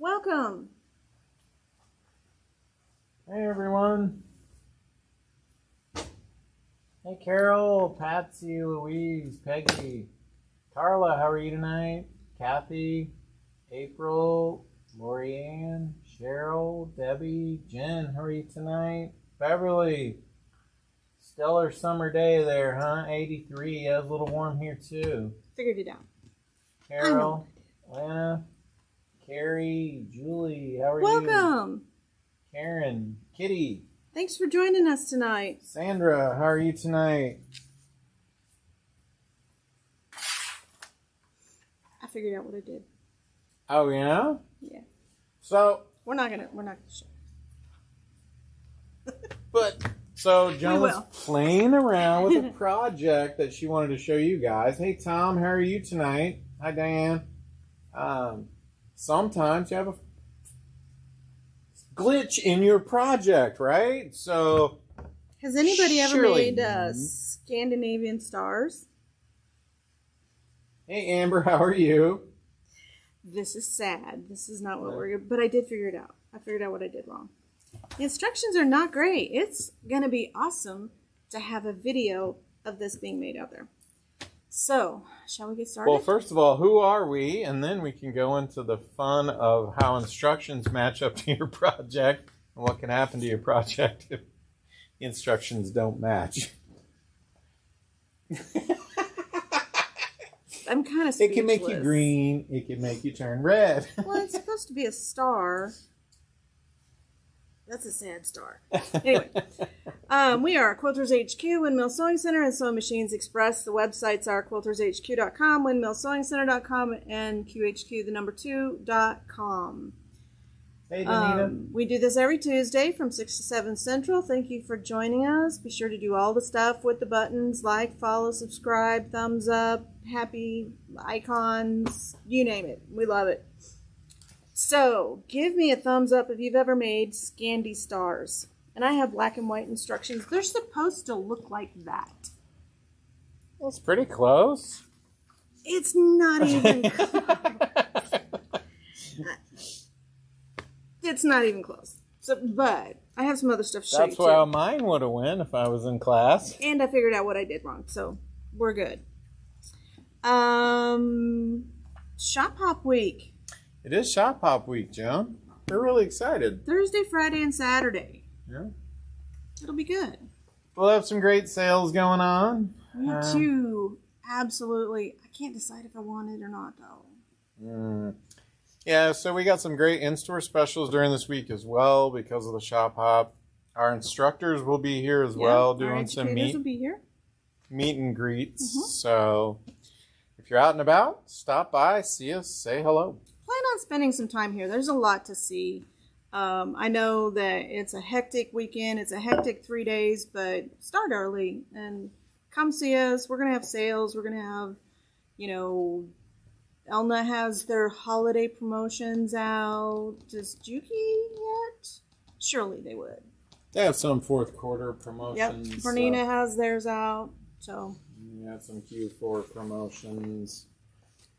Welcome. Hey everyone. Hey Carol, Patsy, Louise, Peggy, Carla, how are you tonight? Kathy, April, Lorianne, Cheryl, Debbie, Jen, how are you tonight? Beverly, stellar summer day there, huh? 83, yeah, it's a little warm here too. Figured it out. Carol, Lana, Carrie, Julie, how are you? Welcome. Karen, Kitty. Thanks for joining us tonight. Sandra, how are you tonight? I figured out what I did. Oh, yeah? Yeah. So, We're not gonna show. so Joan We was will. playing around with a project that she wanted to show you guys. Hey, Tom, how are you tonight? Hi, Diane. Sometimes you have a glitch in your project, right? So, Has anybody ever surely- made Scandinavian stars? Hey, Amber, how are you? This is sad. This is not what we're. But I did figure it out. I figured out what I did wrong. The instructions are not great. It's gonna be awesome to have a video of this being made out there. So, shall we get started? Well, first of all, who are we? And then we can go into the fun of how instructions match up to your project and what can happen to your project if the instructions don't match. I'm kind of It can make you green. It can make you turn red. Well, it's supposed to be a star. That's a sad star. Anyway, we are Quilters HQ, Windmill Sewing Center, and Sewing Machines Express. The websites are quiltershq.com, windmillsewingcenter.com, and QHQ2.com. Hey, Danita. We do this every Tuesday from 6 to 7 Central. Thank you for joining us. Be sure to do all the stuff with the buttons, like, follow, subscribe, thumbs up, happy icons, you name it. We love it. So, give me a thumbs up if you've ever made Scandi stars. And I have black and white instructions. They're supposed to look like that. Well, it's pretty close. It's not even It's not even close. So, but I have some other stuff to show you That's too. where mine would have went if I was in class. And I figured out what I did wrong, so we're good. Shop Hop Week. It is Shop Hop Week, Joan. We're really excited. Thursday, Friday, and Saturday. Yeah. It'll be good. We'll have some great sales going on. Me too. Absolutely. I can't decide if I want it or not, though. Yeah, so we got some great in-store specials during this week as well because of the Shop Hop. Our instructors will be here as well, our doing some educators will be here. meet and greets. So if you're out and about, stop by, see us, say hello. Plan on spending some time here. There's a lot to see. I know that it's a hectic weekend. It's a hectic 3 days, but start early and come see us. We're going to have sales. We're going to have, Elna has their holiday promotions out. Does Juki yet? Surely they would. They have some fourth quarter Yep. promotions. Bernina has theirs out. So We have some Q4 promotions.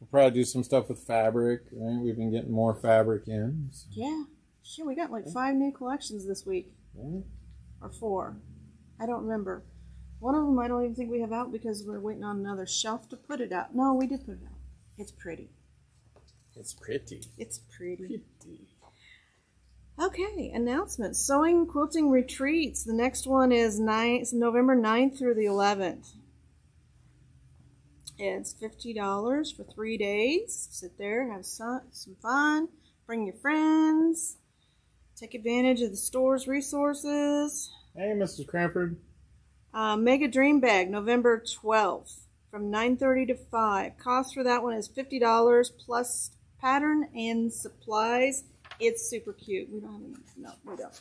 We'll probably do some stuff with fabric, right? We've been getting more fabric in. So. yeah. Sure, we got like 5 new collections this week. Yeah. Or 4. I don't remember. One of them I don't even think we have out because we're waiting on another shelf to put it out. No, we did put it out. It's pretty. It's pretty. It's pretty. Pretty. Okay, announcements. Sewing Quilting Retreats. The next one is November 9th through the 11th. It's $50 for 3 days. Sit there, have some fun, bring your friends, take advantage of the store's resources. Hey, Mrs. Cranford. Mega Dream Bag, November 12th from 9:30 to 5. Cost for that one is $50 plus pattern and supplies. It's super cute. We don't have any. No, we don't.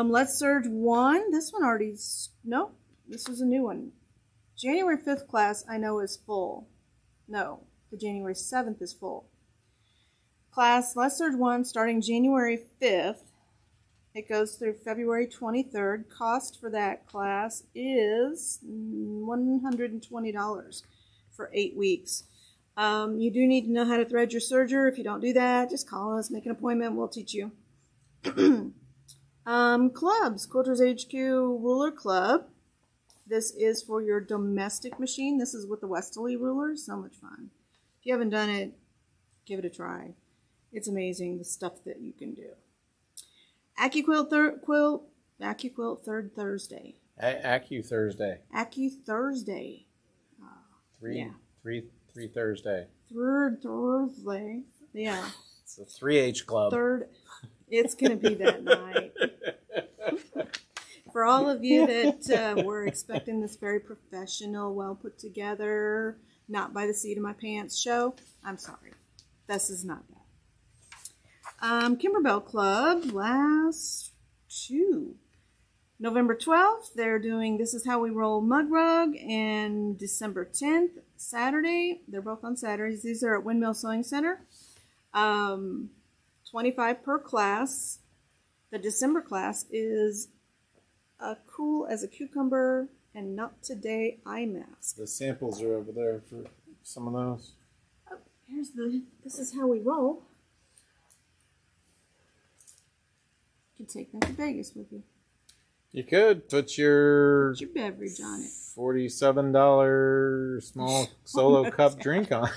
Let's Surge 1. This one already. Nope. This was a new one. January 5th class I know is full. No, the January 7th is full. Class Let's Surge 1 starting January 5th. It goes through February 23rd. Cost for that class is $120 for 8 weeks. You do need to know how to thread your serger. If you don't do that, just call us, make an appointment, we'll teach you. Clubs, Quilters HQ Ruler Club. This is for your domestic machine. This is with the Westerly ruler. So much fun. If you haven't done it, give it a try. It's amazing the stuff that you can do. AccuQuilt third Thursday. Acu Thursday. Acu Thursday. Three Thursday. Third Thursday. Yeah. It's a 3H club. It's going to be that night. For all of you that were expecting this very professional, well put together, not by the seat of my pants show, I'm sorry. This is not that. Kimberbell Club, last two. November 12th, they're doing This Is How We Roll Mud Rug, and December 10th, Saturday. They're both on Saturdays. These are at Windmill Sewing Center. 25 per class. The December class is cool as a cucumber and not today eye mask. The samples are over there for some of those. Oh, here's This Is How We Roll. You can take that to Vegas with you. You could put your beverage on it. $47 small solo cup drink on.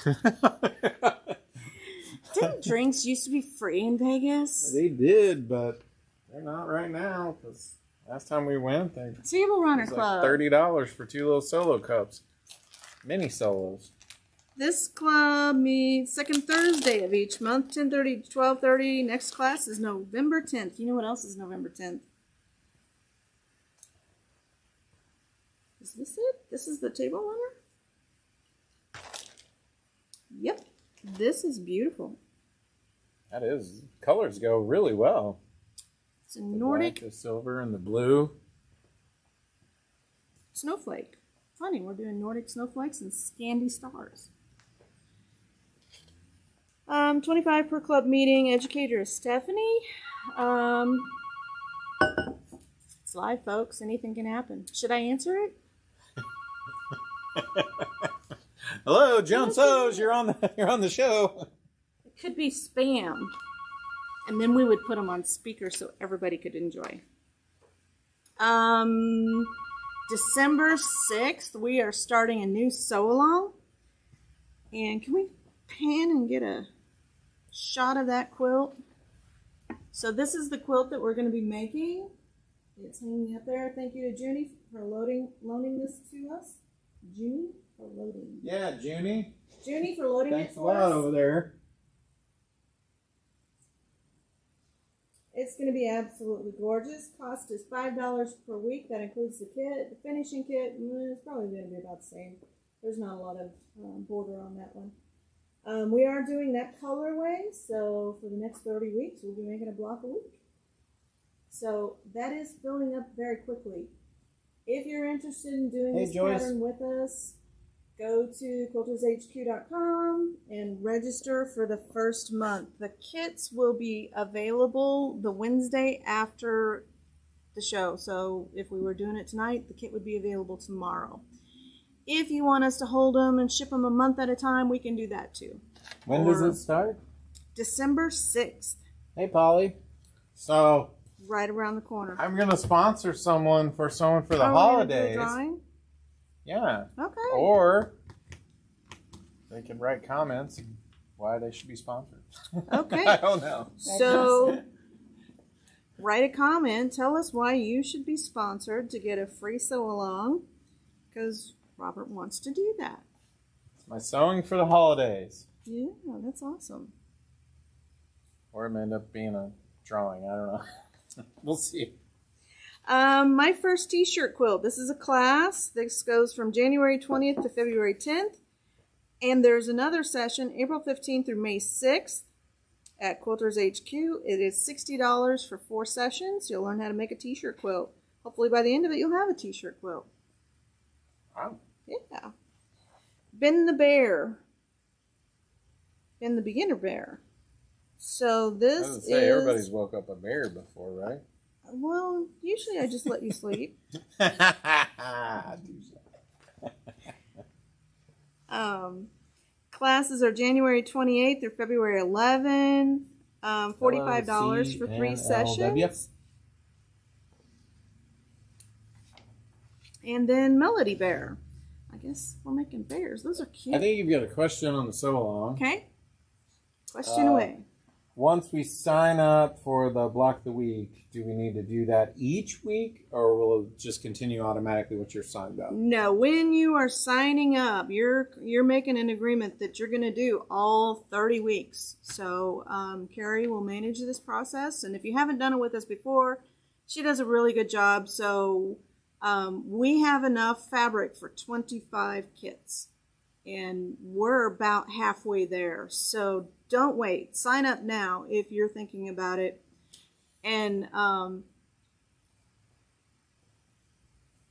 Didn't drinks used to be free in Vegas? They did, but they're not right now. Because last time we went, Table Runner it was Club. like $30 for 2 little solo cups, mini solos. This club meets second Thursday of each month, 10:30 to 12:30. Next class is November 10th. You know what else is November 10th? Is this it? This is the Table Runner? Yep. This is beautiful. That is. Colors go really well. It's a Nordic. The black, the silver, and the blue. Snowflake. Funny, we're doing Nordic snowflakes and Scandi stars. 25 per club meeting. Educator is Stephanie. It's live, folks. Anything can happen. Should I answer it? Hello, Joan Sows. You're on the show. It could be spam. And then we would put them on speaker so everybody could enjoy. December 6th, we are starting a new sew-along. And can we pan and get a shot of that quilt? So this is the quilt that we're going to be making. It's hanging up there. Thank you to Junie for loaning this to us. Junie for loading. Yeah, Junie. Junie for loading Thanks it for us. a lot over there. It's going to be absolutely gorgeous. Cost is $5 per week. That includes the kit. The finishing kit is probably going to be about the same. There's not a lot of border on that one. We are doing that colorway, so for the next 30 weeks, we'll be making a block a week. So that is filling up very quickly. If you're interested in doing this pattern with us, go to quiltershq.com and register for the first month. The kits will be available the Wednesday after the show. So if we were doing it tonight, the kit would be available tomorrow. If you want us to hold them and ship them a month at a time, we can do that too. When does it start? December 6th. Hey, Polly. So right around the corner. I'm going to sponsor someone for the holidays. Drawing? Yeah. Okay. Or they can write comments why they should be sponsored. Okay. I don't know. So write a comment. Tell us why you should be sponsored to get a free sew-along, because Robert wants to do that. It's my sewing for the holidays. Yeah, that's awesome. Or it may end up being a drawing. I don't know. We'll see. My first t-shirt quilt. This is a class. This goes from January 20th to February 10th. And there's another session, April 15th through May 6th at Quilters HQ. It is $60 for 4 sessions. You'll learn how to make a t-shirt quilt. Hopefully by the end of it, you'll have a t-shirt quilt. Wow. Yeah. Ben the Bear. Ben the Beginner Bear. So this is... everybody's woke up a bear before, right? Well, usually I just let you sleep. Classes are January 28th through February 11th. $45 for 3 sessions. And then Melody Bear. I guess we're making bears. Those are cute. I think you've got a question on the sew-along. Okay. Question away. Once we sign up for the block of the week, do we need to do that each week, or will it just continue automatically once you're signed up? No, when you are signing up, you're making an agreement that you're going to do all 30 weeks. So Carrie will manage this process, and if you haven't done it with us before, she does a really good job. So we have enough fabric for 25 kits, and we're about halfway there. So don't wait. Sign up now if you're thinking about it. And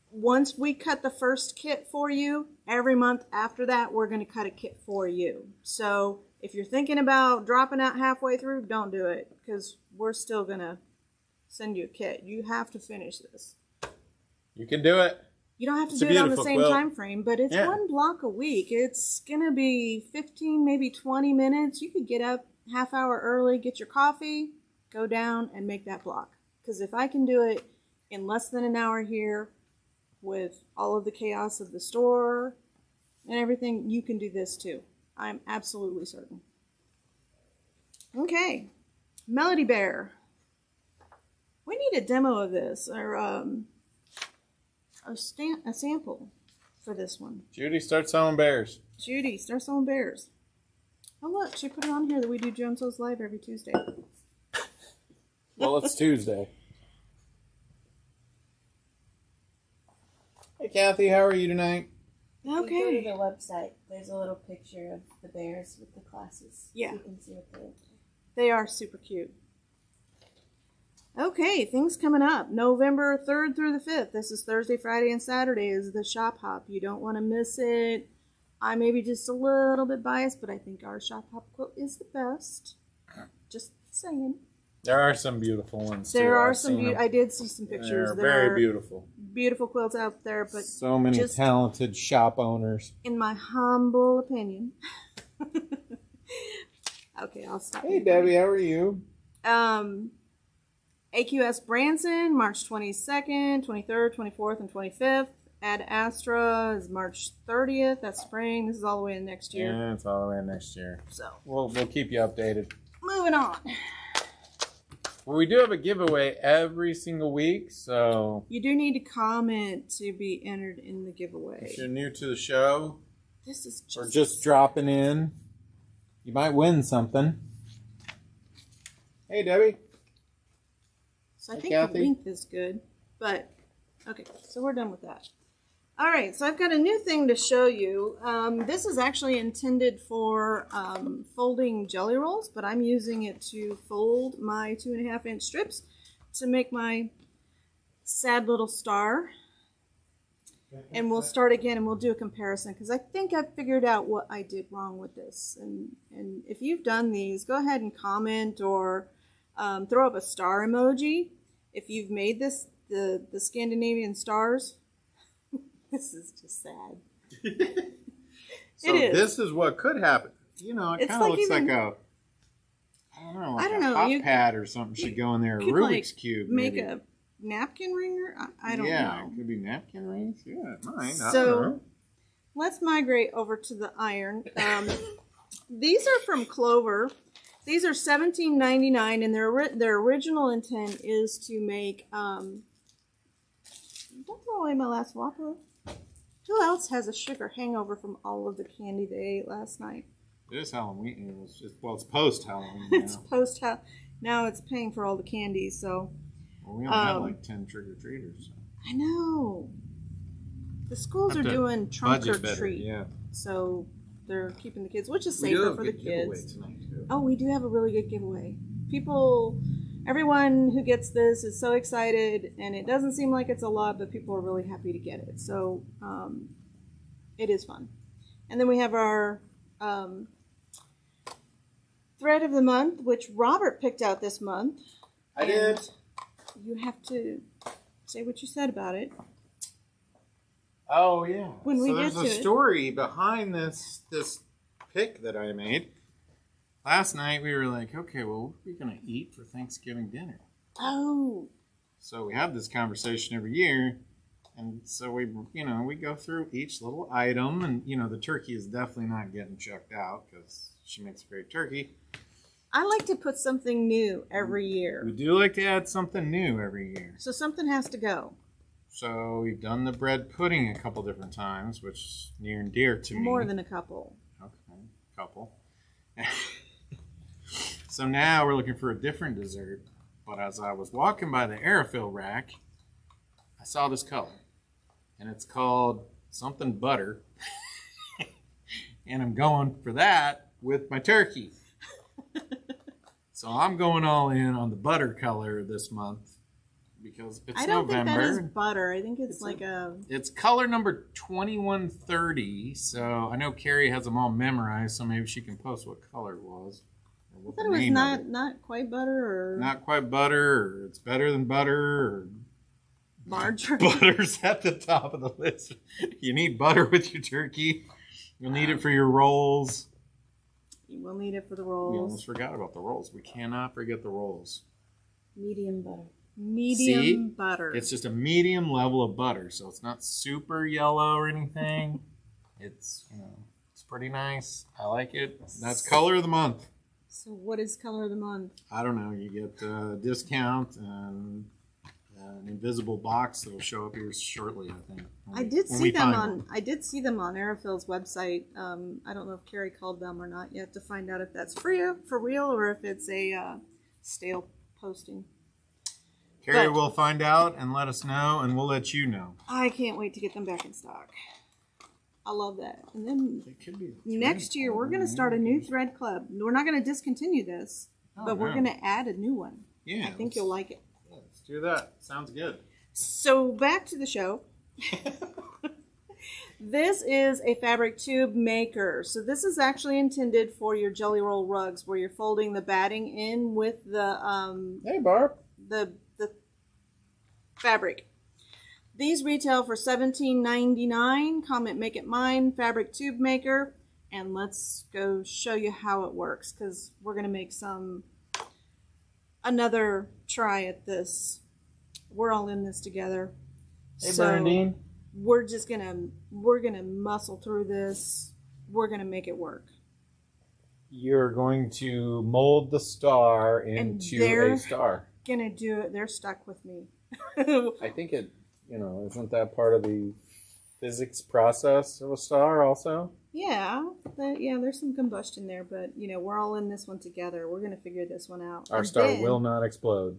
once we cut the first kit for you, every month after that, we're going to cut a kit for you. So if you're thinking about dropping out halfway through, don't do it, because we're still going to send you a kit. You have to finish this. You can do it. You don't have to do it on the same time frame, but it's one block a week. It's going to be 15, maybe 20 minutes. You could get up half hour early, get your coffee, go down and make that block. Because if I can do it in less than an hour here with all of the chaos of the store and everything, you can do this too. I'm absolutely certain. Okay. Melody Bear. We need a demo of this, or a sample for this one. Judy, start selling bears. Judy, start selling bears. Oh look, she put it on here that we do Joan Sews Live every Tuesday. Well, it's Tuesday. Hey, Kathy, how are you tonight? Okay. If you go to the website, there's a little picture of the bears with the classes. Yeah. So you can see what they look like. They are super cute. Okay, things coming up. November 3rd through the 5th. This is Thursday, Friday, and Saturday is the shop hop. You don't want to miss it. I may be just a little bit biased, but I think our shop hop quilt is the best. Just saying. There are some beautiful ones, too. There are some. I did see some pictures. They're very beautiful. Beautiful quilts out there, but so many talented shop owners. In my humble opinion. Okay, I'll stop. Hey, Debbie, how are you? AQS Branson, March 22nd, 23rd, 24th, and 25th. Ad Astra is March 30th. That's spring. This is all the way in next year. Yeah, it's all the way in next year. So we'll keep you updated. Moving on. Well, we do have a giveaway every single week, so you do need to comment to be entered in the giveaway. If you're new to the show, this is or just dropping in, you might win something. Hey, Debbie. So I think the length is good, but okay, so we're done with that. All right, so I've got a new thing to show you. This is actually intended for folding jelly rolls, but I'm using it to fold my 2.5-inch strips to make my sad little star. And we'll start again and we'll do a comparison because I think I've figured out what I did wrong with this. And if you've done these, go ahead and comment or throw up a star emoji if you've made this, the Scandinavian stars. This is just sad. So this is what could happen. You know, it kind of looks like a, I don't know, a hot pad or something should go in there. A Rubik's Cube. Make a napkin ringer? I don't know. Yeah, it could be napkin rings. Yeah, it might. I don't know. Let's migrate over to the iron. These are from Clover. These are $17.99, and their original intent is to make. Don't throw away my last Whopper. Who else has a sugar hangover from all of the candy they ate last night? It is Halloween. It's post-Halloween. It's post-Halloween. Now it's paying for all the candy, so. Well, we only have like 10 trick-or-treaters. So. I know. The schools are doing trunk or treat. Yeah. So they're keeping the kids, which is safer for the kids. Oh, we do have a really good giveaway. Everyone who gets this is so excited, and it doesn't seem like it's a lot, but people are really happy to get it. So it is fun. And then we have our thread of the month, which Robert picked out this month. I did. You have to say what you said about it. Oh, yeah. When we get to there's a story behind this pick that I made. Last night we were like, okay, well, what are we going to eat for Thanksgiving dinner? Oh. So we have this conversation every year. And so we go through each little item. And, the turkey is definitely not getting chucked out because she makes a great turkey. I like to put something new every year. We do like to add something new every year. So something has to go. So we've done the bread pudding a couple different times, which is near and dear to me. More than a couple. Okay, couple. So now we're looking for a different dessert. But as I was walking by the aerofill rack, I saw this color. And it's called something butter. And I'm going for that with my turkey. So I'm going all in on the butter color this month because it's November. I don't think that is butter. I think it's It's color number 2130. So I know Carrie has them all memorized, so maybe she can post what color it was. I thought it was not quite butter or... Not quite butter, or it's better than butter, or... Margarine. Butter's at the top of the list. You need butter with your turkey. You'll need it for your rolls. You will need it for the rolls. We almost forgot about the rolls. We cannot forget the rolls. Medium butter. Medium butter. It's just a medium level of butter, so it's not super yellow or anything. It's it's pretty nice. I like it. That's color of the month. So what is color of the month? I don't know. You get a discount and an invisible box that will show up here shortly, I think. I did see them on Aerofil's website. I don't know if Carrie called them or not yet to find out if that's free for real or if it's a stale posting. Carrie will find out and let us know, and we'll let you know. I can't wait to get them back in stock. I love that. And then next year, we're going to start a new thread club. We're not going to discontinue this, but we're going to add a new one. Yeah. I think you'll like it. Yeah, let's do that. Sounds good. So back to the show. This is a fabric tube maker. So this is actually intended for your jelly roll rugs where you're folding the batting in with the Hey, Barb. the fabric. These retail for $17.99. Comment Make It Mine fabric tube maker. And let's go show you how it works because we're going to make another try at this. We're all in this together. Hey, Bernadine. We're gonna muscle through this. We're gonna make it work. You're going to mold the star into a star. Gonna do it. They're stuck with me. I think isn't that part of the physics process of a star also? Yeah, there's some combustion there, but we're all in this one together. We're gonna figure this one out. Our star will not explode.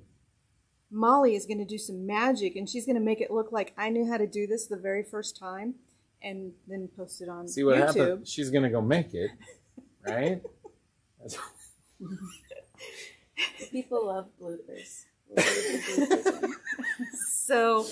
Molly is gonna do some magic, and she's gonna make it look like I knew how to do this the very first time, and then post it on See what YouTube. happens? She's gonna go make it, right? People love bloopers. So,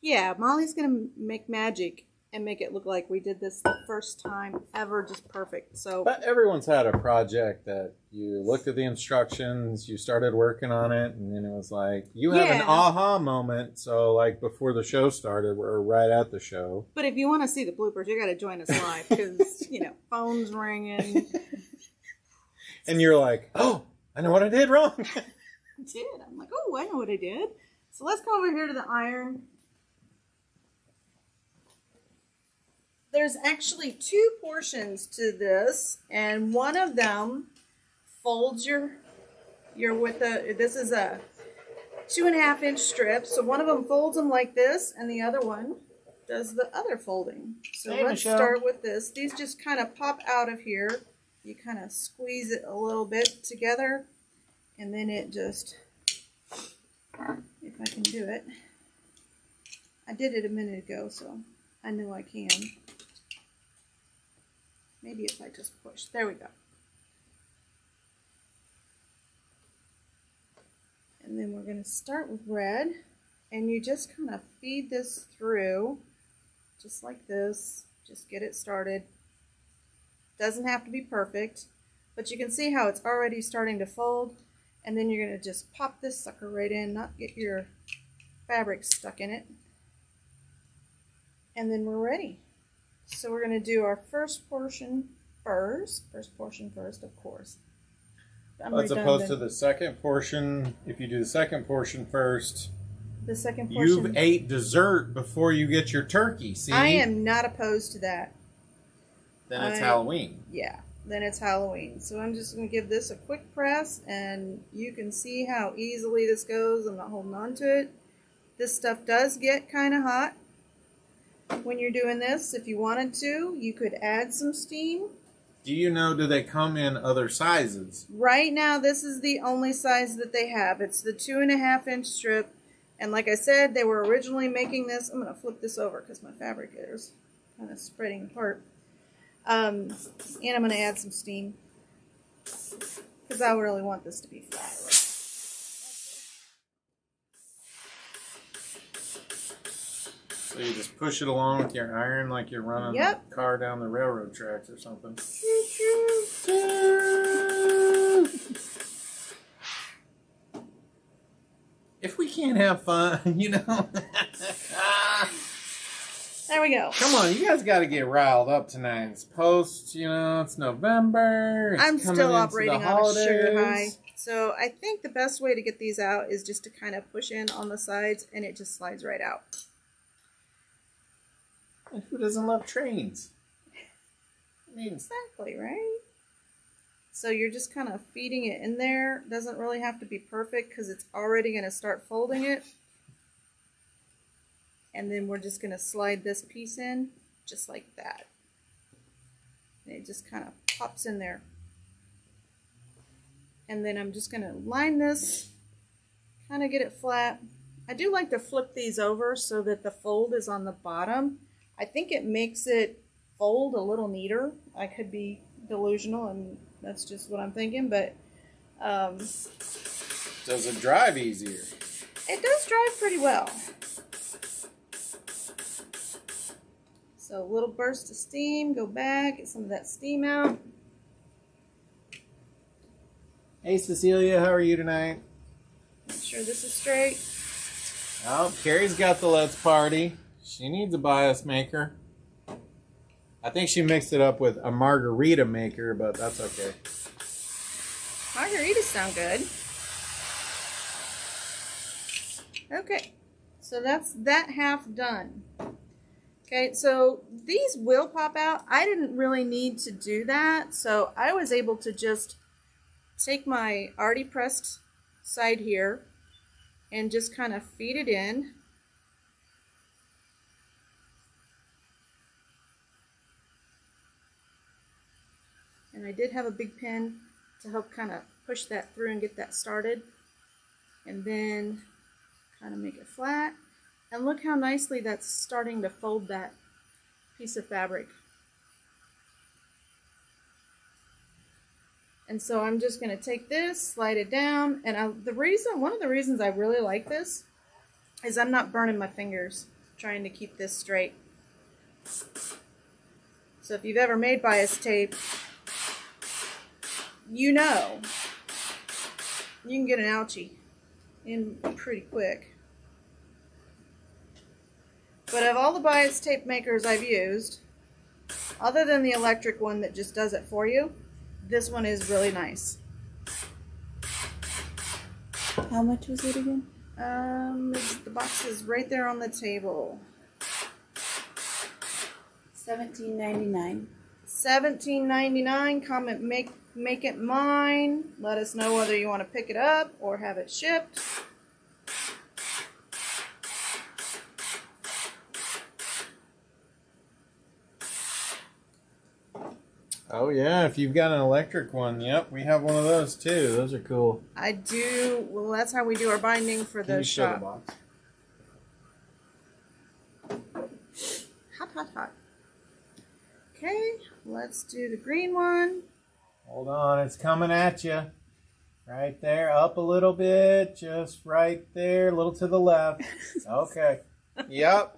yeah, Molly's going to make magic and make it look like we did this the first time ever, just perfect. So, but everyone's had a project that you looked at the instructions, you started working on it, and then it was like, you have an aha moment. So, like, before the show started, or right at the show. But if you want to see the bloopers, you got to join us live because, phone's ringing. And you're like, oh, I know what I did wrong. I'm like, oh, I know what I did. So let's go over here to the iron. There's actually two portions to this, and one of them folds your with this is a 2.5 inch strip. So one of them folds them like this, and the other one does the other folding. So let's start with this. These just kind of pop out of here. You kind of squeeze it a little bit together, and then it just, if I can do it. I did it a minute ago, so I know I can. Maybe if I just push. There we go. And then we're going to start with red, and you just kind of feed this through, just like this. Just get it started. Doesn't have to be perfect, but you can see how it's already starting to fold. And then you're going to just pop this sucker right in, not get your fabric stuck in it. And then we're ready. So we're going to do our first portion first portion first, of course. I'm As opposed to redundant. the second portion, if you do the second portion first, The second portion. you've ate dessert before you get your turkey. See, I am not opposed to that. then it's Halloween. Yeah, then it's Halloween. So I'm just going to give this a quick press, and you can see how easily this goes. I'm not holding on to it. This stuff does get kind of hot when you're doing this. If you wanted to, you could add some steam. Do you know, do they come in other sizes? Right now, this is the only size that they have. It's the 2.5-inch strip. And like I said, they were originally making this. I'm going to flip this over because my fabric is kind of spreading apart. And I'm going to add some steam because I really want this to be flat. So you just push it along with your iron like you're running a car down the railroad tracks or something. If we can't have fun, you know. There we go. Come on, you guys got to get riled up tonight. It's it's November. It's I'm coming still into operating the on a sugar holidays. high. So I think the best way to get these out is just to kind of push in on the sides and it just slides right out. Who doesn't love trains? I mean, Exactly, right? So you're just kind of feeding it in there. Doesn't really have to be perfect because it's already going to start folding it. And then we're just going to slide this piece in just like that. And it just kind of pops in there. And then I'm just going to line this, kind of get it flat. I do like to flip these over so that the fold is on the bottom. I think it makes it fold a little neater. I could be delusional and that's just what I'm thinking, but does it drive easier? it does drive pretty well. So a little burst of steam, go back, get some of that steam out. Hey Cecilia, how are you tonight? Make sure this is straight. Oh, Carrie's got the Let's Party. She needs a bias maker. I think she mixed it up with a margarita maker, but that's okay. Margaritas sound good. Okay, so that's that half done. Okay, so these will pop out. I didn't really need to do that, so I was able to just take my already pressed side here and just kind of feed it in. And I did have a big pin to help kind of push that through and get that started. And then kind of make it flat. And look how nicely that's starting to fold that piece of fabric. And so I'm just going to take this, slide it down, and one of the reasons I really like this is I'm not burning my fingers trying to keep this straight. So if you've ever made bias tape, you know you can get an ouchie in pretty quick. But of all the bias tape makers I've used, other than the electric one that just does it for you, this one is really nice. How much was it again? The box is right there on the table. $17.99. $17.99. Comment make it mine. Let us know whether you want to pick it up or have it shipped. Oh yeah, if you've got an electric one, yep, we have one of those too. Those are cool. I do. Well, that's how we do our binding for Can you the show the shop. box? Hot, hot, hot. Okay, let's do the green one. Hold on, it's coming at you. Right there, up a little bit, just right there, a little to the left. Okay. Yep.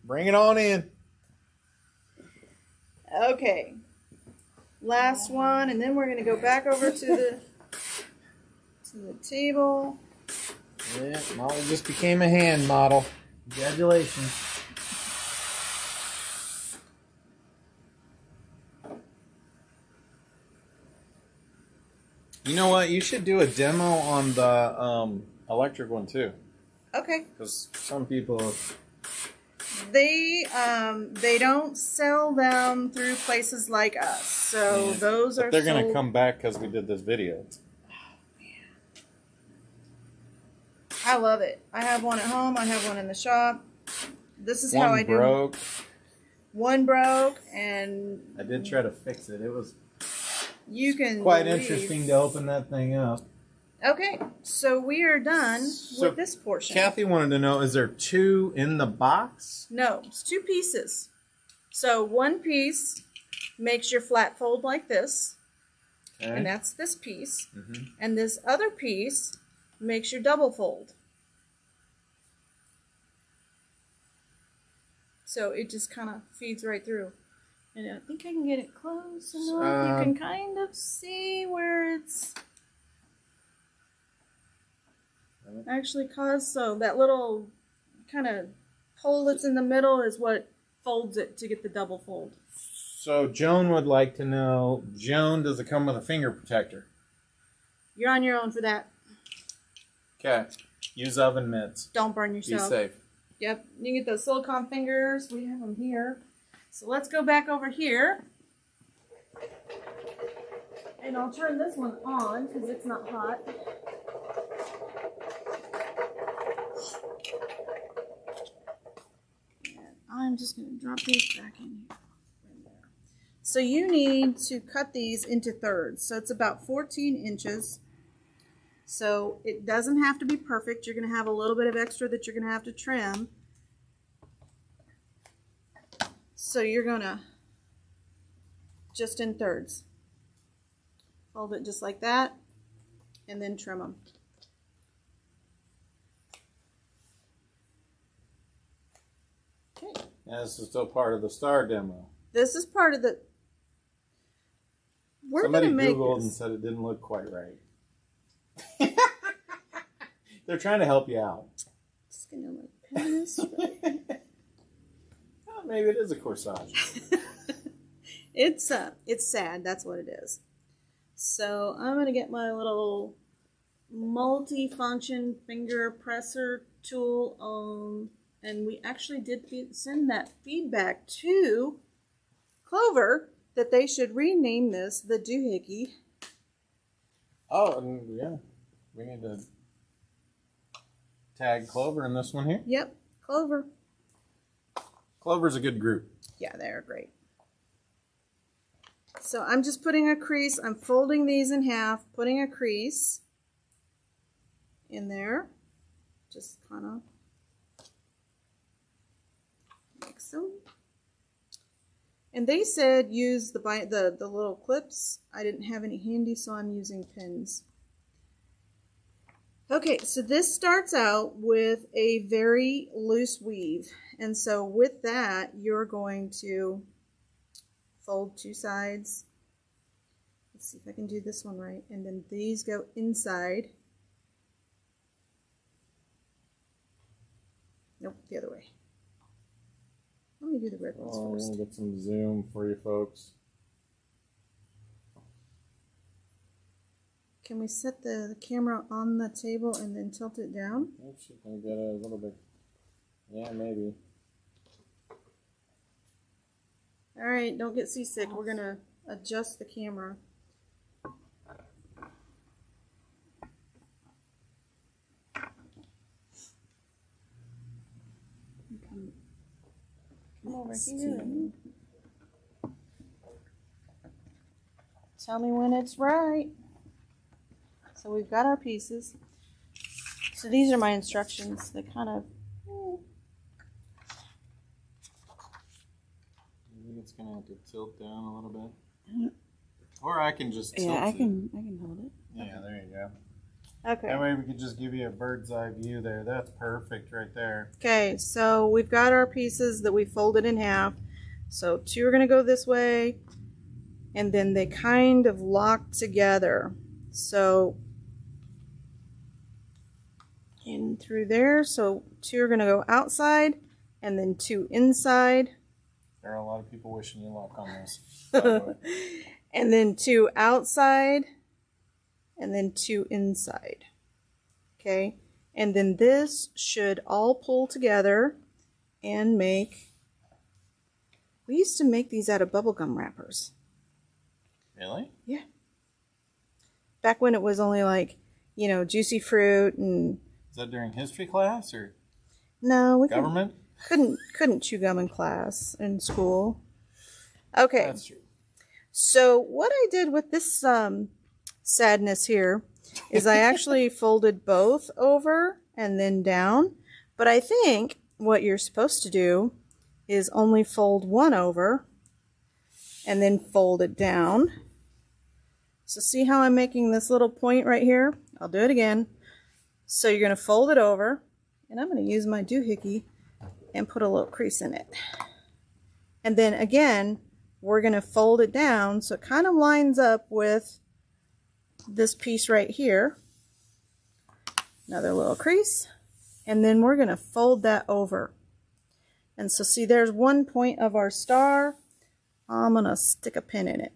Bring it on in. Okay. Last one, and then we're going to go back over to the table. Yeah, Molly just became a hand model. Congratulations. You know what? You should do a demo on the electric one too, Okay. because some people. They don't sell them through places like us, so those But are. they're gonna sold... come back because we did this video. I love it. I have one at home. I have one in the shop. This is One how I do. broke. One broke, and I did try to fix it. It was you can quite believe... interesting to open that thing up. Okay, so we are done So with this portion. Kathy wanted to know: is there 2 in the box? No, it's 2 pieces. So one piece makes your flat fold like this, Okay. and that's this piece. Mm-hmm. And this other piece makes your double fold. So it just kind of feeds right through. And I think I can get it close enough. You can kind of see where it's actually caused. So that little kind of hole that's in the middle is what folds it to get the double fold. So Joan would like to know, Joan, does it come with a finger protector? You're on your own for that. Okay. Use oven mitts. Don't burn Be yourself. safe. Yep, you can get those silicone fingers. We have them here. So let's go back over here. And I'll turn this one on because it's not hot. And I'm just going to drop these back in here. So you need to cut these into thirds. So it's about 14 inches. So it doesn't have to be perfect. You're going to have a little bit of extra that you're going to have to trim. So you're going to just in thirds. Fold it just like that and then trim them. Okay. And this is still part of the star demo. This is part of the... We're Somebody going to make Googled this. and said it didn't look quite right. They're trying to help you out. Just going to like pin this right. Well, maybe it is a corsage. It's sad. That's what it is. So I'm going to get my little multi-function finger presser tool. And we actually did send that feedback to Clover that they should rename this the doohickey. Oh, and yeah. We need to tag Clover in this one here. Yep, Clover. Clover's a good group. Yeah, they're great. So I'm just putting a crease. I'm folding these in half, putting a crease in there. Just kind of mix them. And they said use the little clips. I didn't have any handy, so I'm using pins. Okay, so this starts out with a very loose weave. And so with that, you're going to fold 2 sides. Let's see if I can do this one right. And then these go inside. Nope, the other way. Let me do the red ones Oh, first. we'll get some zoom for you folks. Can we set the camera on the table and then tilt it down? Oops, you can get a little bit. Yeah, maybe. All right, don't get seasick. We're going to adjust the camera. Come over here. And tell me when it's right. So we've got our pieces. So these are my instructions. They kind of... Maybe it's gonna have to tilt down a little bit. Or I can just tilt Yeah, I it. can hold it. Yeah, there you go. Okay. That way we could just give you a bird's eye view there. That's perfect right there. Okay, so we've got our pieces that we folded in half. So 2 are going to go this way, and then they kind of lock together. So in through there, so 2 are going to go outside, and then 2 inside. There are a lot of people wishing you luck on this. By the way. And then 2 outside, and then 2 inside. Okay, and then this should all pull together and make, we used to make these out of bubblegum wrappers. Really? Yeah. Back when it was only like, you know, juicy fruit and... Is that during history class or No, we government? couldn't chew gum in class, in school. Okay. That's true. So what I did with this sadness here is I actually folded both over and then down. But I think what you're supposed to do is only fold one over and then fold it down. So see how I'm making this little point right here? I'll do it again. So you're going to fold it over, and I'm going to use my doohickey and put a little crease in it. And then again, we're going to fold it down so it kind of lines up with this piece right here. Another little crease. And then we're going to fold that over. And so see, there's one point of our star. I'm going to stick a pin in it.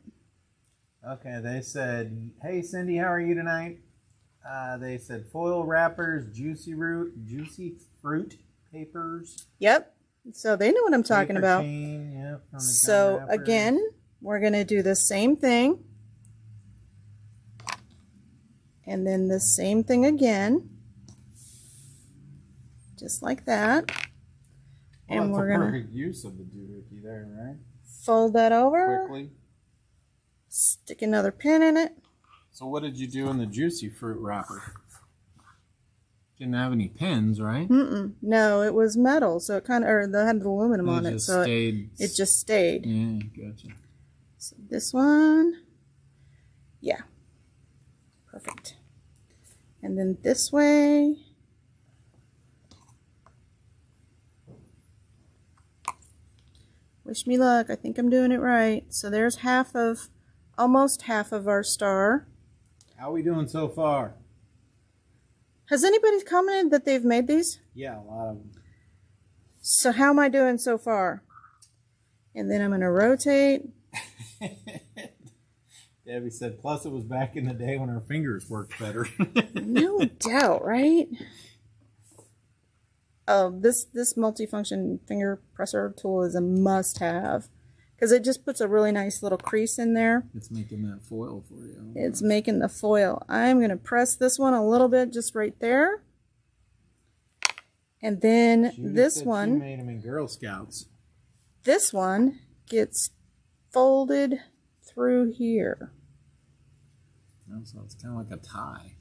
Okay, they said, hey Cindy, how are you tonight? They said foil wrappers, juicy fruit papers. Yep. So they know what I'm talking about. Chain, yep, from the So gum wrappers. again, we're going to do the same thing. And then the same thing again. Just like that. Well, And that's we're a going perfect use of the doohickey there, right? to fold that over. Quickly. Stick another pin in it. So what did you do in the juicy fruit wrapper? Didn't have any pins, right? No, it was metal, so it kind of, or they had the aluminum on it, so stayed. it just stayed. Yeah, gotcha. So this one, yeah, perfect. And then this way. Wish me luck. I think I'm doing it right. So there's almost half of our star. How are we doing so far? Has anybody commented that they've made these? Yeah, a lot of them. So how am I doing so far? And then I'm going to rotate. Debbie said, plus it was back in the day when our fingers worked better. No doubt, right? Oh, this multifunction finger presser tool is a must-have because it just puts a really nice little crease in there. It's making that foil for you. It's making the foil. I'm going to press this one a little bit just right there. And then this one, she made them in Girl Scouts. this one gets folded through here. Oh, so it's kind of like a tie.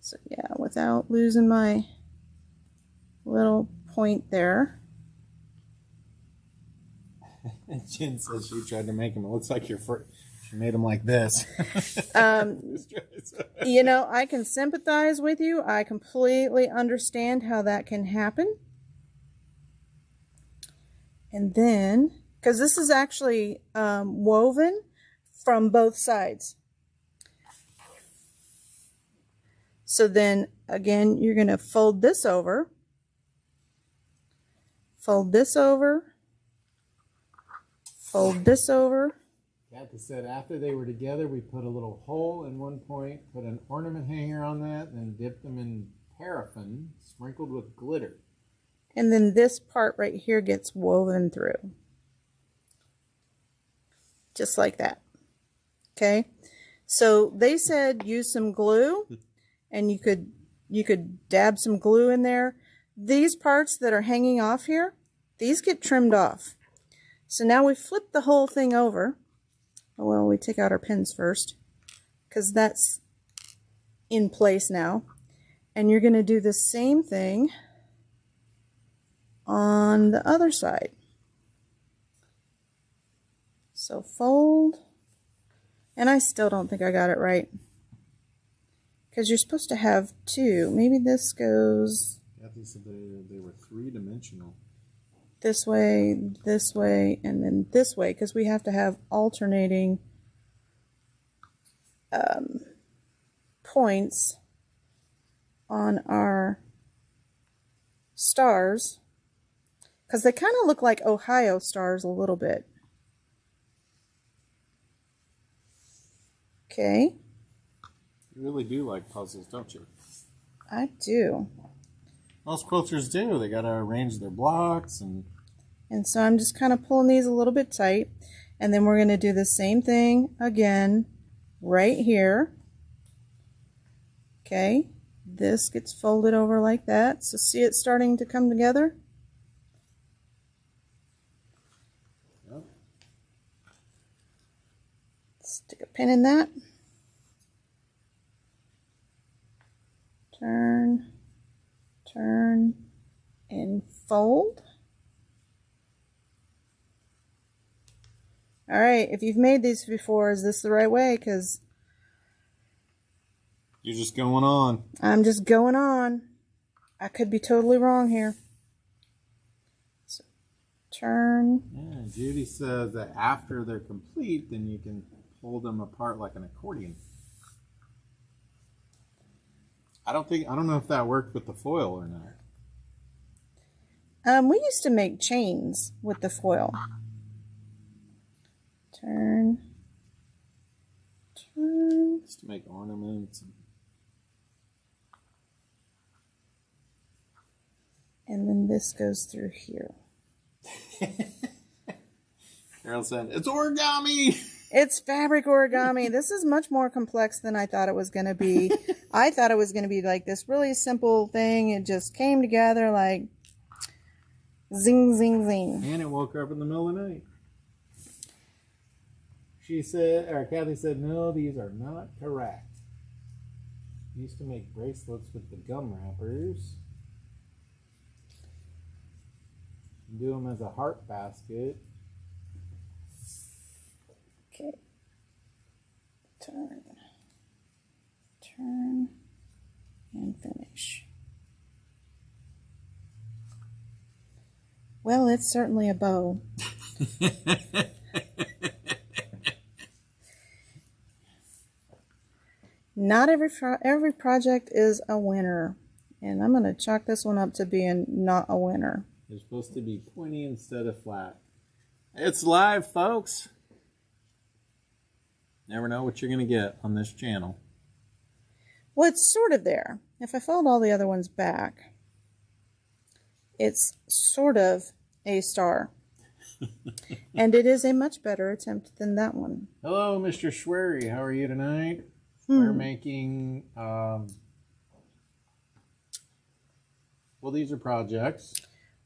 So yeah, without losing my little point there. Jen says she tried to make them. It looks like she made them like this. You know, I can sympathize with you. I completely understand how that can happen. And then, because this is actually woven from both sides. So then, again, you're going to fold this over. Fold this over. Fold this over. Kathy said after they were together, we put a little hole in one point, put an ornament hanger on that, then dipped them in paraffin, sprinkled with glitter. And then this part right here gets woven through. Just like that. Okay? So they said use some glue, and you could dab some glue in there. These parts that are hanging off here, these get trimmed off. So now we flip the whole thing over. Well, we take out our pins first, because that's in place now. And you're going to do the same thing on the other side. So fold. And I still don't think I got it right, because you're supposed to have two. Maybe this goes Kathy said they were three-dimensional. this way, and then this way, because we have to have alternating points on our stars, because they kind of look like Ohio stars a little bit. Okay, You really do like puzzles, don't you? I do. Most quilters do. They got to arrange their blocks and... And so I'm just kind of pulling these a little bit tight. And then we're going to do the same thing again right here. Okay, this gets folded over like that. So see it starting to come together? Yep. Stick a pin in that. Turn, turn, and fold. All right, if you've made these before, is this the right way? Because You're just going on. I'm just going on. I could be totally wrong here. So, turn. Yeah, Judy says that after they're complete, then you can pull them apart like an accordion. I don't know if that worked with the foil or not. We used to make chains with the foil. Turn. Turn. Just to make ornaments. And then this goes through here. Carol said, it's origami! It's fabric origami. This is much more complex than I thought it was going to be. I thought it was going to be like this really simple thing. It just came together like zing, zing, zing. And it woke her up in the middle of the night. Kathy said, no, these are not correct. We used to make bracelets with the gum wrappers. Do them as a heart basket. Okay. Turn. Turn. And finish. Well, it's certainly a bow. Not every project is a winner. And I'm going to chalk this one up to being not a winner. They're supposed to be pointy instead of flat. It's live, folks. Never know what you're going to get on this channel. Well, it's sort of there. If I fold all the other ones back, it's sort of a star. And it is a much better attempt than that one. Hello, Mr. Schwery. How are you tonight? We're making, well, these are projects.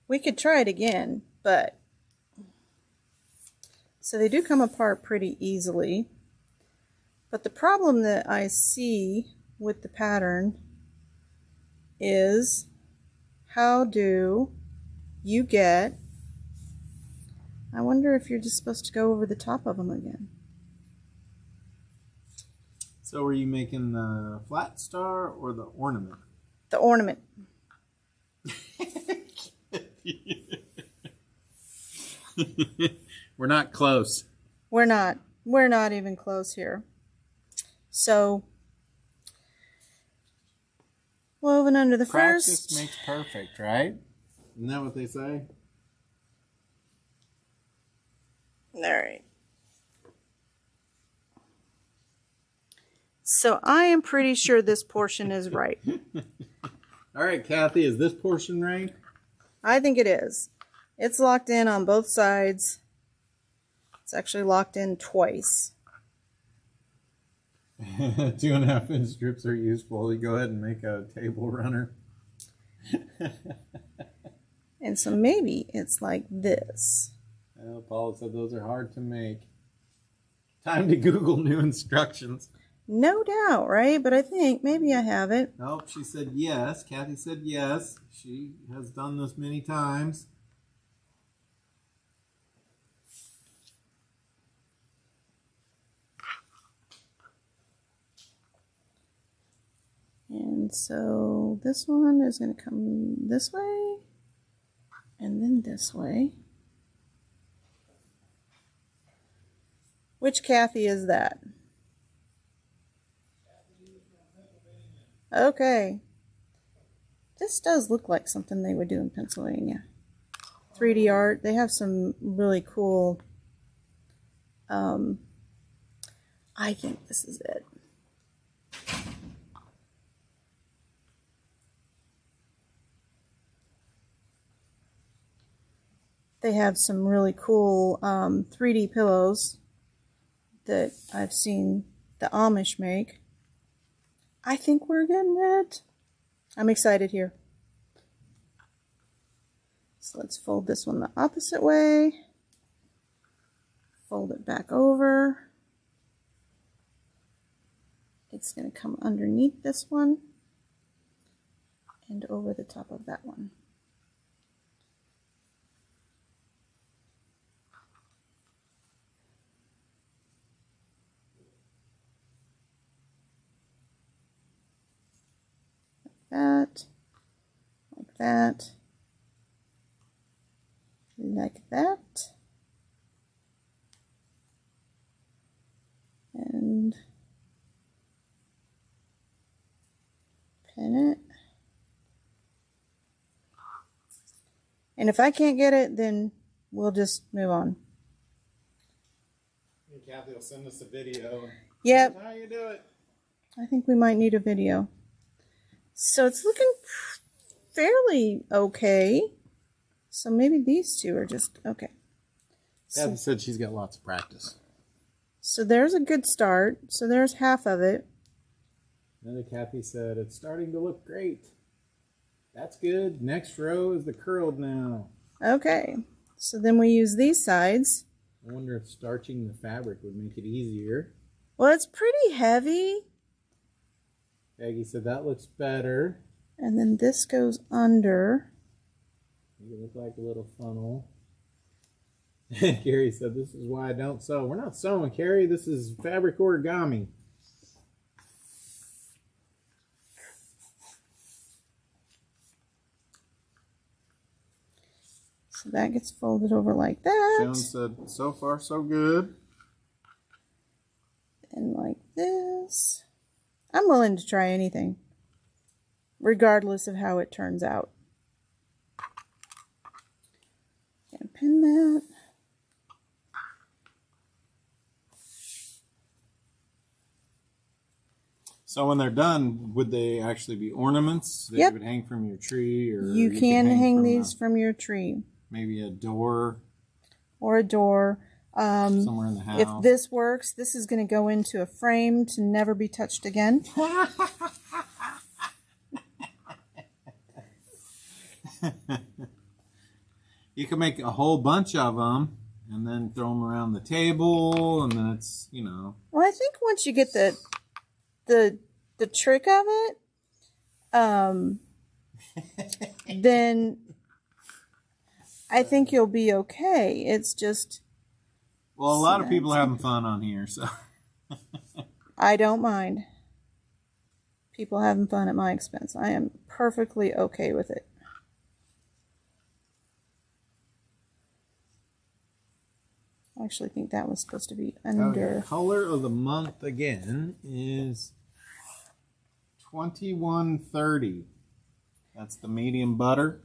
We could try it again, but so they do come apart pretty easily. But the problem that I see with the pattern is how do you get, I wonder if you're just supposed to go over the top of them again. So are you making the flat star or the ornament? The ornament. We're not close. We're not even close here. So, woven under the Practice first. makes perfect, right? Isn't that what they say? All right. So I am pretty sure this portion is right. All right, Kathy, is this portion right? I think it is. It's locked in on both sides. It's actually locked in twice. 2.5 inch strips are useful. You go ahead and make a table runner. And so maybe it's like this. Well, Paula said those are hard to make. Time to Google new instructions. No doubt, right? But I think maybe I have it. Nope, she said yes. Kathy said yes. She has done this many times. And so this one is going to come this way and then this way. Which Kathy is that? Okay. This does look like something they would do in Pennsylvania. 3D art. They have some really cool I think this is it. They have some really cool 3D pillows that I've seen the Amish make. I think we're getting it. I'm excited here. So let's fold this one the opposite way. Fold it back over. It's going to come underneath this one and over the top of that one. That, like that, like that, and pin it. And if I can't get it, then we'll just move on. And Kathy will send us a video. Yep. How you do it? I think we might need a video. So it's looking fairly okay. So maybe these two are just okay. Kathy said she's got lots of practice. So there's a good start. So there's half of it. Another Kathy said, it's starting to look great. That's good. Next row is the curled now. Okay. So then we use these sides. I wonder if starching the fabric would make it easier. Well, it's pretty heavy. Peggy said that looks better. And then this goes under. Make it look like a little funnel. And Carrie said, this is why I don't sew. We're not sewing, Carrie. This is fabric origami. So that gets folded over like that. Joan said, so far so good. And like this. I'm willing to try anything, regardless of how it turns out. Gonna pin that. So when they're done, would they actually be ornaments that Yep. you would hang from your tree? Or You could can hang from these from your tree. maybe a door Or a door. somewhere in the house. If this works, this is going to go into a frame to never be touched again. You can make a whole bunch of them and then throw them around the table, and then it's, you know. Well, I think once you get the trick of it, then I think you'll be okay. It's just... Well, a lot of people are having fun on here, so. I don't mind people having fun at my expense. I am perfectly okay with it. I actually think that was supposed to be under. Okay. Color of the month again is 2130. That's the medium butter.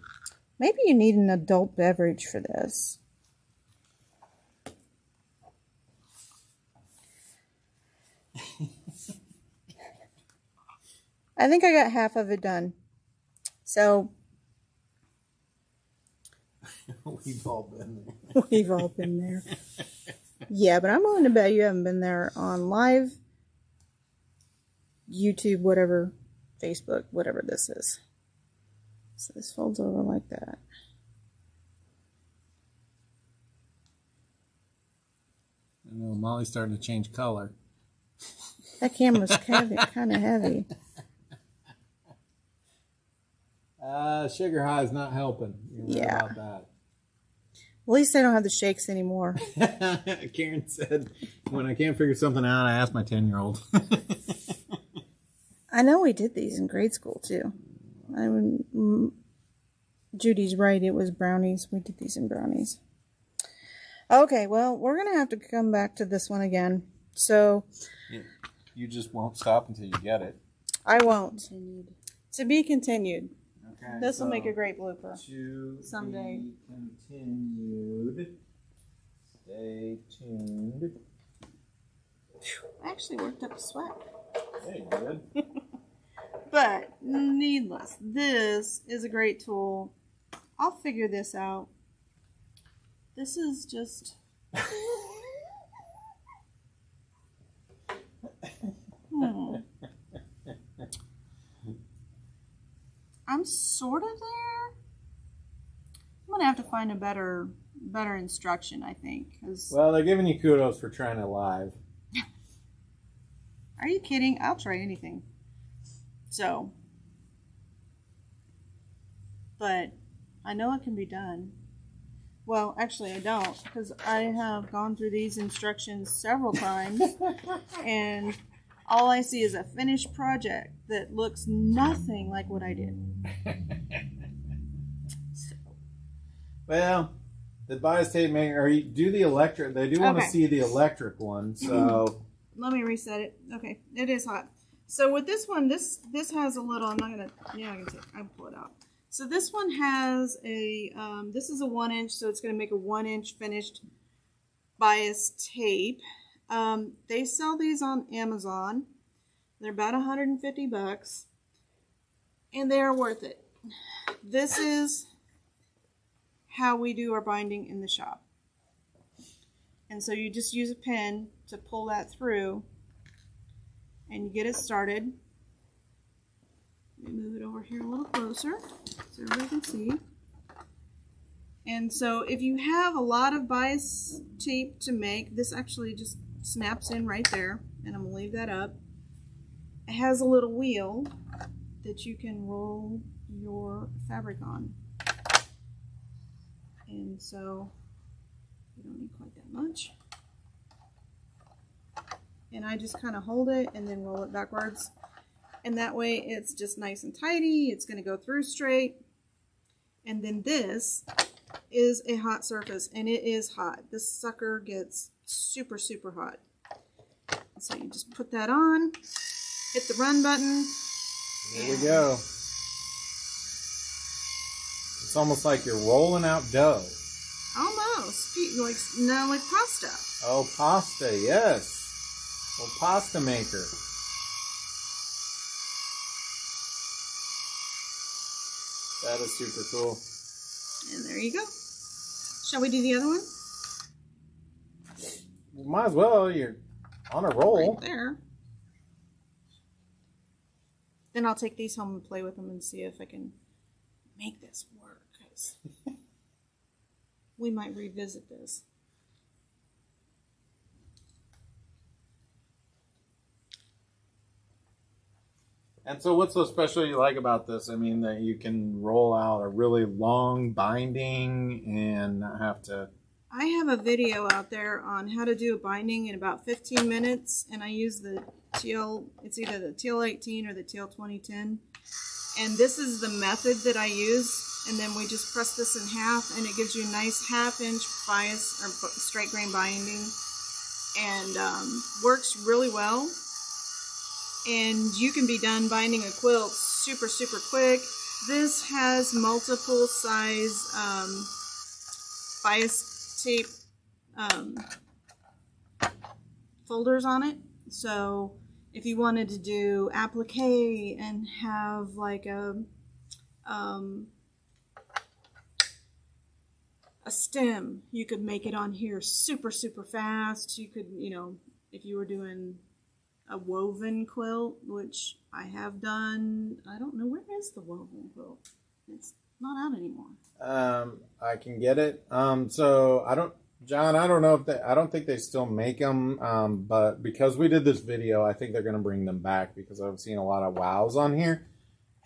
Maybe you need an adult beverage for this. I think I got half of it done. So We've all been there. we've all been there. Yeah, but I'm willing to bet you haven't been there on live YouTube, whatever, Facebook, whatever this is. So this folds over like that. I know Molly's starting to change color. That camera's kind of heavy. Sugar high is not helping. You're right Yeah. about that. At least they don't have the shakes anymore. Karen said, when I can't figure something out, I ask my 10-year-old. I know we did these in grade school too. Judy's right, it was brownies. We did these in brownies. Okay, well, we're going to have to come back to this one again. So You just won't stop until you get it. I won't. Continued. To be continued. Okay. This will make a great blooper. To Someday. be continued. Stay tuned. I actually worked up a sweat. Hey, good. But needless, this is a great tool. I'll figure this out. This is just... I'm sort of there. I'm gonna have to find a better instruction, I think. 'Cause... Well, they're giving you kudos for trying it live. Are you kidding? I'll try anything. So, but I know it can be done. Well, actually I don't, because I have gone through these instructions several times and all I see is a finished project that looks nothing like what I did. So. Well, the bias tape maker, or you do the electric, they do want to see the electric one, so. Let me reset it. Okay, it is hot. So with this one, this has a little, I'm not gonna, yeah, I can pull it out. So this one has a, this is a 1 inch, so it's gonna make a 1 inch finished bias tape. They sell these on Amazon. They're about 150 bucks, and they are worth it. This is how we do our binding in the shop. And so you just use a pen to pull that through and you get it started. Let me move it over here a little closer so everybody can see. And so if you have a lot of bias tape to make, this actually just snaps in right there, and I'm going to leave that up. It has a little wheel that you can roll your fabric on. And so you don't need quite that much. And I just kind of hold it and then roll it backwards. And that way it's just nice and tidy. It's going to go through straight. And then this is a hot surface, and it is hot. This sucker gets super, super hot. So you just put that on, hit the run button. There we go. It's almost like you're rolling out dough. Almost. Like, no, like pasta. Oh, pasta, yes. Well, pasta maker. That is super cool. And there you go. Shall we do the other one? Might as well. You're on a roll. Right there. Then I'll take these home and play with them and see if I can make this work. 'Cause we might revisit this. And so what's so special you like about this? I mean, that you can roll out a really long binding and not have to... I have a video out there on how to do a binding in about 15 minutes, and I use the TL, it's either the TL18 or the TL2010. And this is the method that I use, and then we just press this in half, and it gives you a nice 1/2 inch bias or straight grain binding, and works really well. And you can be done binding a quilt super, super quick. This has multiple size bias tape folders on it. So if you wanted to do applique and have like a stem, you could make it on here super, super fast. You could, you know, if you were doing a woven quilt, which I have done. I don't know, where is the woven quilt? It's not out anymore. I can get it. So John, I don't know if I don't think they still make them, but because we did this video, I think they're going to bring them back because I've seen a lot of wows on here.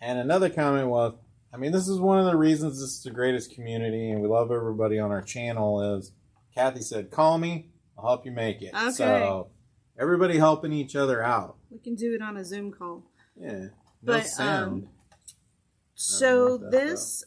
And another comment was, I mean, this is one of the reasons this is the greatest community and we love everybody on our channel is, Kathy said, call me, I'll help you make it. Okay. So everybody helping each other out. We can do it on a Zoom call. Yeah. No But, sound. So this,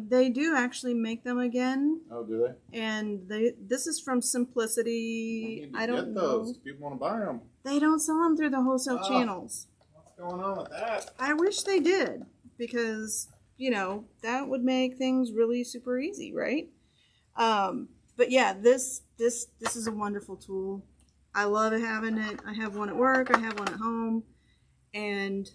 they do actually make them again. Oh, do they? And this is from Simplicity. I don't know. Those. People want to buy them. They don't sell them through the wholesale channels. What's going on with that? I wish they did, because, you know, that would make things really super easy, right? But yeah, this is a wonderful tool. I love having it. I have one at work. I have one at home. And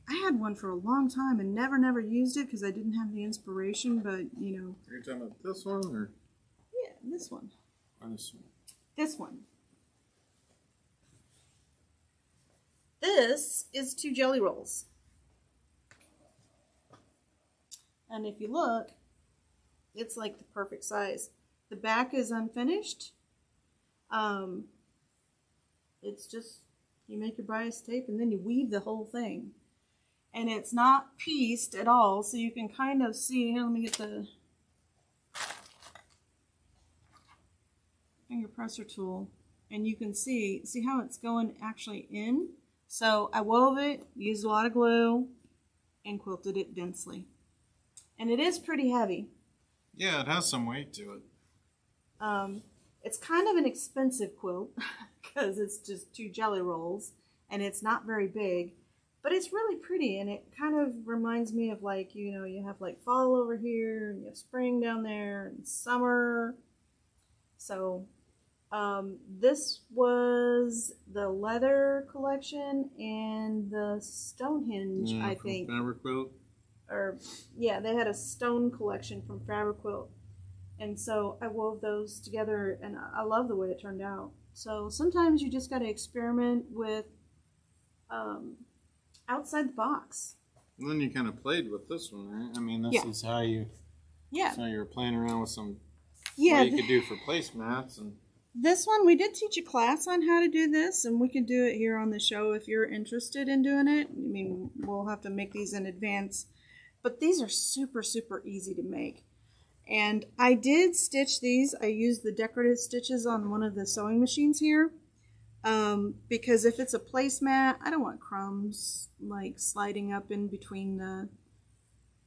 I had one for a long time and never used it because I didn't have the inspiration. But, you know. Are you talking about this one or? Yeah, this one. Or this one? This one. This is 2 jelly rolls. And if you look, it's like the perfect size. The back is unfinished. It's just, you make your bias tape and then you weave the whole thing. And it's not pieced at all, so you can kind of see, here, let me get the finger presser tool. And you can see how it's going actually in. So I wove it, used a lot of glue, and quilted it densely. And it is pretty heavy. Yeah, it has some weight to it. It's kind of an expensive quilt because it's just 2 jelly rolls and it's not very big, but it's really pretty and it kind of reminds me of, like, you know, you have like fall over here and you have spring down there and summer. So this was the leather collection and the Stonehenge, I think. Fabric quilt. Or yeah, they had a stone collection from Fabric Quilt. And so I wove those together, and I love the way it turned out. So sometimes you just got to experiment with outside the box. And then you kind of played with this one, right? I mean, this is how you. Yeah. So you were playing around with some. Yeah. What you could do for placemats and. This one, we did teach a class on how to do this, and we can do it here on the show if you're interested in doing it. I mean, we'll have to make these in advance, but these are super easy to make. And I did stitch these. I used the decorative stitches on one of the sewing machines here. Because if it's a placemat, I don't want crumbs like sliding up in between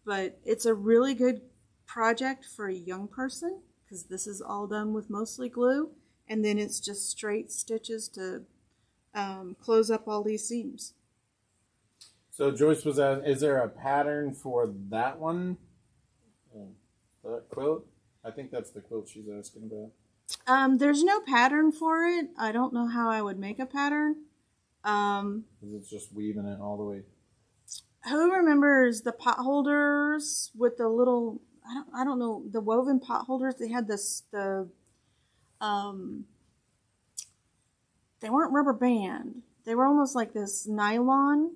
but it's a really good project for a young person because this is all done with mostly glue. And then it's just straight stitches to close up all these seams. So Joyce was asking, is there a pattern for that one? That quilt? I think that's the quilt she's asking about. There's no pattern for it. I don't know how I would make a pattern. Because it's just weaving it all the way. Who remembers the pot holders with the little, I don't know, the woven pot holders? They had they weren't rubber band. They were almost like this nylon.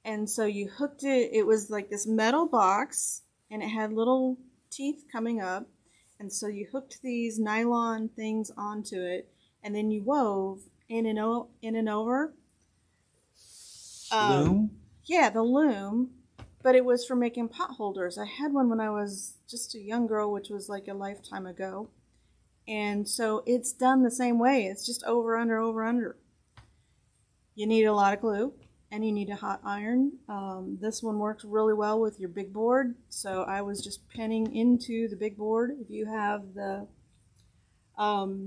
And so you hooked it, it was like this metal box and it had little teeth coming up. And so you hooked these nylon things onto it and then you wove in and over. Loom? Yeah, the loom. But it was for making pot holders. I had one when I was just a young girl, which was like a lifetime ago. And so it's done the same way. It's just over, under. You need a lot of glue and you need a hot iron. This one works really well with your big board. So I was just pinning into the big board. If you have the Pot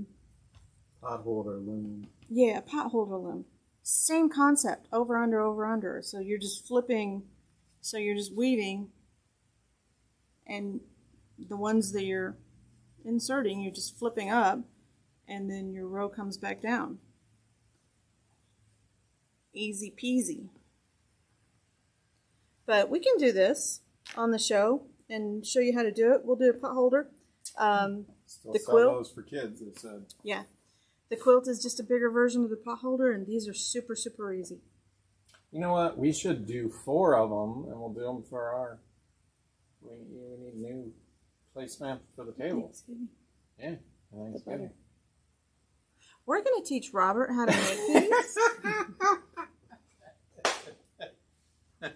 holder loom. Yeah, pot holder loom. Same concept, over, under. So you're just flipping, so you're just weaving, and the ones that you're inserting, you're just flipping up, and then your row comes back down. Easy peasy. But we can do this on the show and show you how to do it. We'll do a pot holder. Still The sell quilt. those for kids, it said. Yeah. The quilt is just a bigger version of the pot holder, and these are super easy. You know what? We should do 4 of them, and we'll do them for our. We need new placemat for the table. Thanksgiving. Yeah, Thanksgiving. We're going to teach Robert how to make these.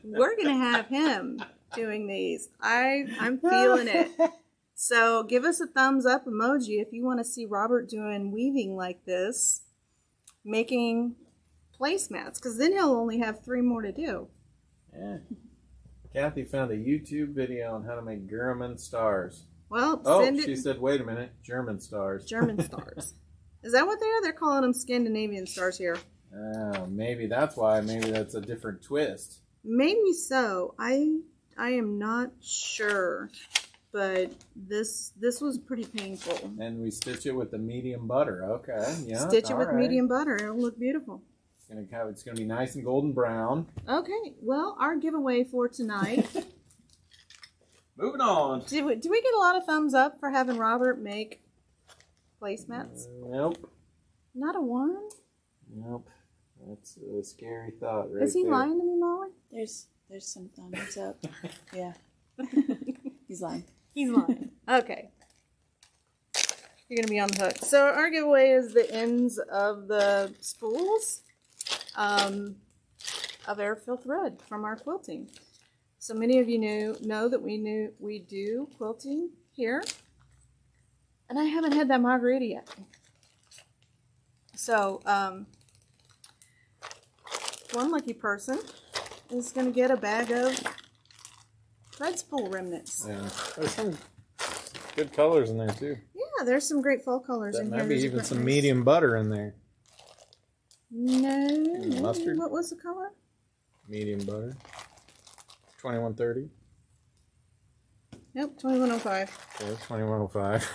We're going to have him doing these. I'm feeling it. So give us a thumbs up emoji if you want to see Robert doing weaving like this, making placemats, because then he'll only have 3 more to do. Yeah. Kathy found a YouTube video on how to make German stars. Well, she said, wait a minute, German stars. German stars. Is that what they are? They're calling them Scandinavian stars here. Maybe that's why. Maybe that's a different twist. Maybe so. I am not sure. but this was pretty painful. And we stitch it with the medium butter. Okay, yeah. Stitch it with all right. medium butter. It'll look beautiful. It's gonna be nice and golden brown. Okay, well, our giveaway for tonight. Moving on. Do we get a lot of thumbs up for having Robert make placemats? Nope. Not a one? Nope. That's a scary thought, right? Is he there. lying to me, Molly? There's some thumbs up. Yeah. He's lying. He's lying. Okay. You're going to be on the hook. So our giveaway is the ends of the spools of airfill thread from our quilting. So many of you know that we do quilting here. And I haven't had that margarita yet. So one lucky person is going to get a bag of thread spool remnants. Yeah, there's some good colors in there too. Yeah, there's some great fall colors in here. Maybe There's even different some ones. medium butter in there. No. Mustard? What was the color? Medium butter. 2130. Nope, 2105. Okay, 2105.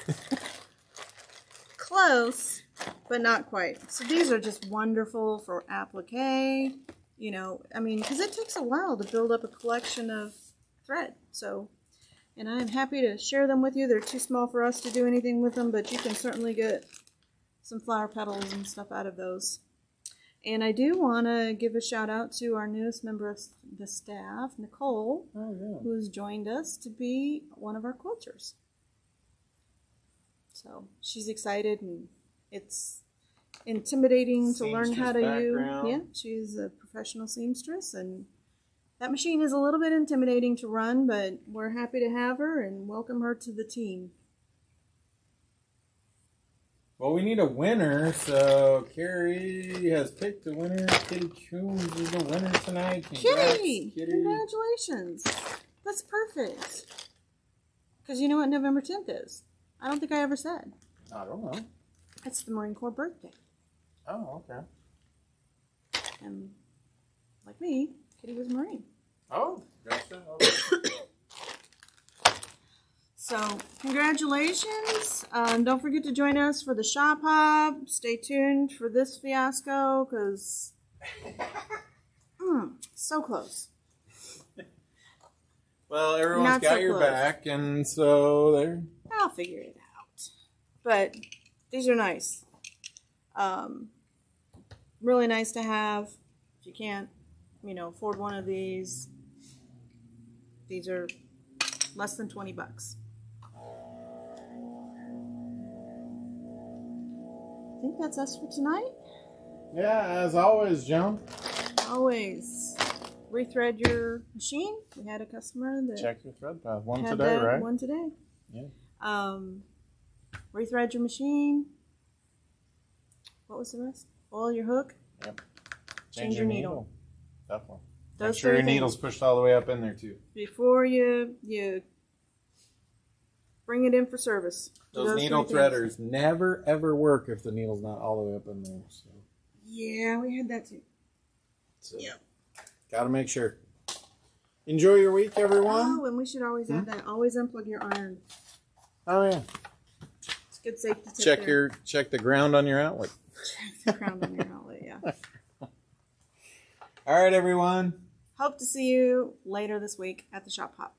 Close, but not quite. So these are just wonderful for applique. You know, I mean, because it takes a while to build up a collection of thread. So, and I'm happy to share them with you. They're too small for us to do anything with them, but you can certainly get some flower petals and stuff out of those. And I do want to give a shout out to our newest member of the staff, Nicole, who has joined us to be one of our quilters. So she's excited, and it's intimidating to learn how to use. Yeah, she's a professional seamstress, and that machine is a little bit intimidating to run, but we're happy to have her and welcome her to the team. Well, we need a winner, so Carrie has picked a winner. Kitty Coons is the winner tonight. Congrats, Kitty! Kitty! Congratulations! That's perfect. Because you know what November 10th is? I don't think I ever said. I don't know. It's the Marine Corps birthday. Oh, okay. And like me, Kitty was a Marine. Oh, gotcha. Okay. So, congratulations. Don't forget to join us for the Shop Hop. Stay tuned for this fiasco, because so close. Well, everyone's Not got so your close. back, and so there. I'll figure it out. But these are nice. Really nice to have. If you can't, afford one of these are less than $20. I think that's us for tonight. Yeah, as always, Joan. Always rethread your machine. We had a customer that Check your thread path. One had today, that right? one today. Yeah. Rethread your machine. What was the rest? Oil your hook. Yep. Change your needle. Definitely. Those Make sure your three needle's things. pushed all the way up in there too. Before you bring it in for service. Do Those needle three things. threaders never ever work if the needle's not all the way up in there. So, Yeah, we had that too. Yep. Gotta make sure. Enjoy your week, everyone. Oh, and we should always add that. Always unplug your iron. Oh yeah. It's a good safety tip. Check the ground on your outlet. Check the ground on your outlet, yeah. All right, everyone. Hope to see you later this week at the Shop Hop.